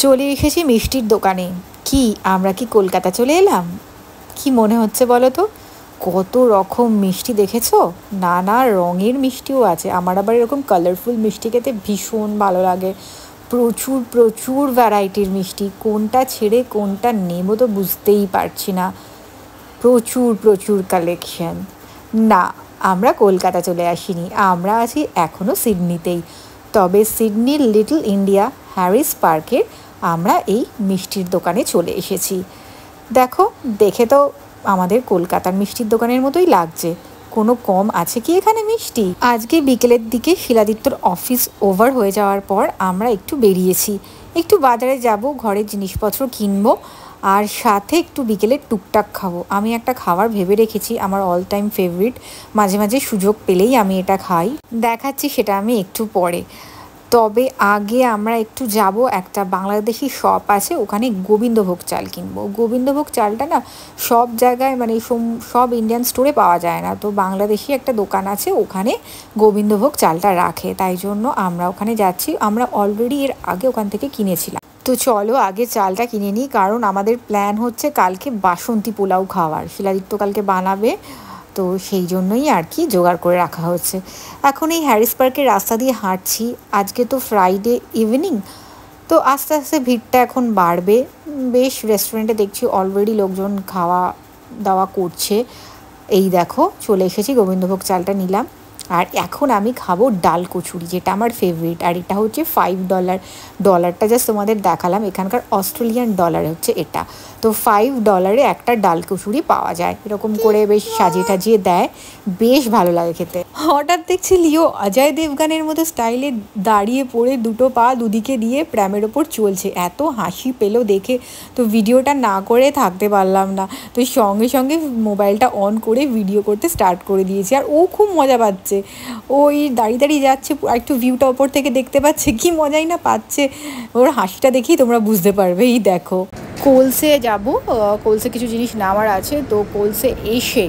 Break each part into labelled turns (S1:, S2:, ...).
S1: চলে এসেছি মিষ্টির দোকানে। কি আমরা কি কলকাতা চলে এলাম? কি মনে হচ্ছে বলো তো? কত রকম মিষ্টি দেখেছো? নানা রঙের মিষ্টিও আছে। আমার আবার এরকম কালারফুল মিষ্টি খেতে ভীষণ ভালো লাগে। প্রচুর প্রচুর ভ্যারাইটির মিষ্টি, কোনটা ছেড়ে কোনটা নেবো তো বুঝতেই পারছি না। প্রচুর প্রচুর কালেকশন। না, আমরা কলকাতা চলে আসিনি, আমরা আছি এখনও সিডনিতেই। তবে সিডনির লিটল ইন্ডিয়া হ্যারিস পার্কের আমরা এই মিষ্টির দোকানে চলে এসেছি। দেখো, দেখে তো আমাদের কলকাতার মিষ্টির দোকানের মতোই লাগছে। কোনো কম আছে কি এখানে মিষ্টি? আজকে বিকেলের দিকে শিলাদিত্যর অফিস ওভার হয়ে যাওয়ার পর আমরা একটু বেরিয়েছি, একটু বাজারে যাব, ঘরের জিনিসপত্র কিনবো, আর সাথে একটু বিকেলে টুকটাক খাবো। আমি একটা খাবার ভেবে রেখেছি, আমার অল টাইম ফেভারিট, মাঝে মাঝে সুযোগ পেলেই আমি এটা খাই। দেখাচ্ছি সেটা আমি একটু পরে। তবে আগে আমরা একটু যাব, একটা বাংলাদেশি শপ আছে, ওখানে গোবিন্দভোগ চাল কিনবো। গোবিন্দভোগ চালটা না সব জায়গায় মানে সব ইন্ডিয়ান স্টোরে পাওয়া যায় না, তো বাংলাদেশি একটা দোকান আছে, ওখানে গোবিন্দভোগ চালটা রাখে, তাই জন্য আমরা ওখানে যাচ্ছি। আমরা অলরেডি এর আগে ওখান থেকে কিনেছিলাম। তো চলো আগে চালটা কিনে নিই, কারণ আমাদের প্ল্যান হচ্ছে কালকে বাসন্তী পোলাও খাওয়ার। শিলাদিত্য কালকে বানাবে, তো সেই জন্যই আর কি জোগাড় করে রাখা হচ্ছে। এখন এই হ্যারিস পার্কের রাস্তা দিয়ে হাঁটছি। আজকে তো ফ্রাইডে ইভিনিং, তো আস্তে আস্তে ভিড়টা এখন বাড়বে। বেশ রেস্টুরেন্টে দেখছি অলরেডি লোকজন খাওয়া দাওয়া করছে। এই দেখো চলে এসেছি, গোবিন্দভোগ চালটা নিলাম। আর এখন আমি খাবো ডাল কচুরি, যেটা আমার ফেভারিট। আর এটা হচ্ছে $5। ডলারটা জাস্ট তোমাদের দেখালাম, এখানকার অস্ট্রেলিয়ান ডলার হচ্ছে এটা। তো $5 একটা ডাল কচুরি পাওয়া যায়, এরকম করে বেশ সাজিয়ে টাজিয়ে দেয়, বেশ ভালো লাগে খেতে। হঠাৎ দেখছি লিও অজয় দেবগানের মতো স্টাইলে দাঁড়িয়ে পড়ে দুটো পা দুদিকে দিয়ে প্র্যামের ওপর চলছে। এত হাসি পেলো দেখে, তো ভিডিওটা না করে থাকতে পারলাম না, তো সঙ্গে সঙ্গে মোবাইলটা অন করে ভিডিও করতে স্টার্ট করে দিয়েছি। আর ও খুব মজা পাচ্ছে, ওই দাঁড়িয়ে দাঁড়িয়ে যাচ্ছে, একটু ভিউটা ওপর থেকে দেখতে পাচ্ছে, কি মজাই না পাচ্ছে। ওর হাসিটা দেখেই তোমরা বুঝতে পারবে। এই দেখো, কোলসে যাব, কোলসে কিছু জিনিস নেওয়ার আছে, তো কোলসে এসে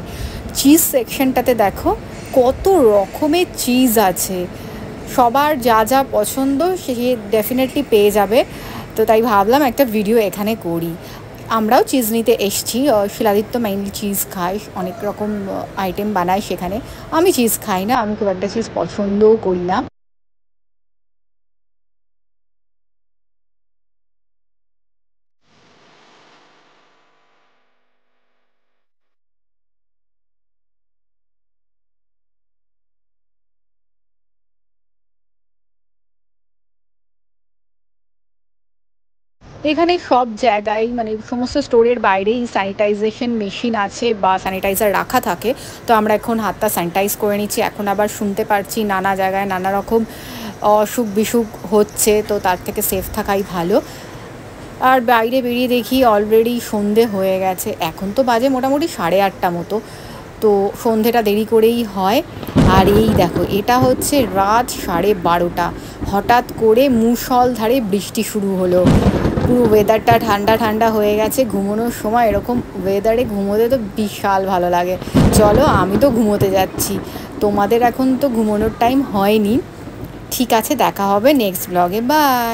S1: চিজ সেকশনটাতে দেখো কত রকমের চিজ আছে। সবার যা যা পছন্দ সে ডেফিনেটলি পেয়ে যাবে। তো তাই ভাবলাম একটা ভিডিও এখানে করি। আমরাও চিজ নিতে এসছি। শিলাদিত্য মেইনলি চিজ খায়, অনেক রকম আইটেম বানায় সেখানে। আমি চিজ খাই না, আমি খুব একটা চিজ পছন্দও করি না। এখানে সব জায়গায় মানে সমস্ত স্টোরের বাইরেই স্যানিটাইজেশন মেশিন আছে বা স্যানিটাইজার রাখা থাকে। তো আমরা এখন হাতটা স্যানিটাইজ করে নিচ্ছি। এখন আবার শুনতে পারছি নানা জায়গায় নানা রকম অসুখ বিসুখ হচ্ছে, তো তার থেকে সেফ থাকাই ভালো। আর বাইরে বেরিয়ে দেখি অলরেডি সন্ধে হয়ে গেছে, এখন তো বাজে মোটামুটি 8:30 মতো, তো সন্ধেটা দেরি করেই হয়। আর এই দেখো, এটা হচ্ছে রাত 12:30, হঠাৎ করে মুষলধারে বৃষ্টি শুরু হলো। পুরো ওয়েদারটা ঠান্ডা ঠান্ডা হয়ে গেছে। ঘুমানোর সময় এরকম ওয়েদারে ঘুমোতে তো বিশাল ভালো লাগে। চলো আমি তো ঘুমোতে যাচ্ছি, তোমাদের এখন তো ঘুমানোর টাইম হয়নি। ঠিক আছে, দেখা হবে নেক্সট ব্লগে, বাই।